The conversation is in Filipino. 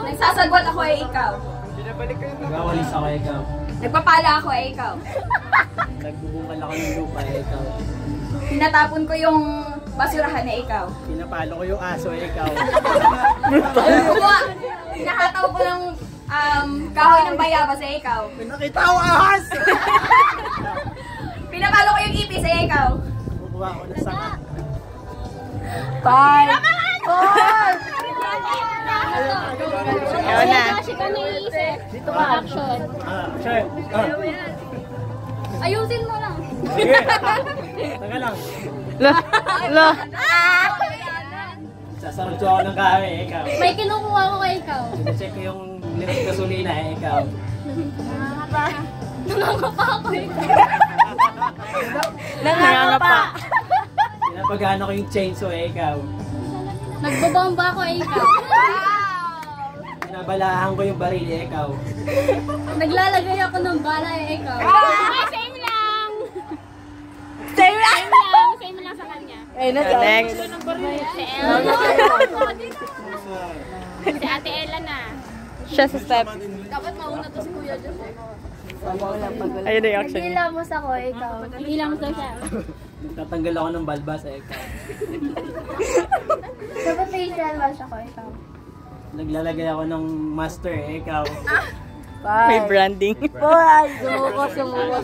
Nagsasagwat ako ay ikaw. Nagwawalis ako ay ikaw. Nagpapala ako ay ikaw. Nagbubungkal ako ng lupa ay ikaw. Tinatapon ko yung basurahan na ikaw. Pinapalo ko yung aso ay ikaw. Nakataw ko ng kahoy ng bayabas ay ikaw. Pinakita ko ahas! Pinapalo ko yung ipis ay ikaw. Kukuha ko ng sanga. 5, 4. Ayaw na. Dito ka. Action. Sure. Ayusin mo lang. Sige. Taga lang. Lo. Sasarap ako ng kahoy eh, ikaw. May kinukuha ko kay ikaw. Check ko yung lirik gasolina eh, ikaw. Nangangapa ako ikaw. Nangangapa. Pinapagano ko yung chainsaw eh, ikaw. Nagbobomba ako ikaw. Pinabalahan ko yung baril eh, ikaw. Naglalagay ako ng bala ikaw. Same lang. Same lang. Same lang sa kanya. Next. Si Ella. Si Ate Ella na. Siya sa step. Dapat mauna to si Kuya Jose. Ayun yung action niya. Hilamos ako ikaw. Hilamos daw siya. Nagtatanggal ako ng balbas eh, ikaw. Dapat facial wash ako ikaw. Naglalagay ako ng master eh, ikaw. May branding. 4. Sumuko.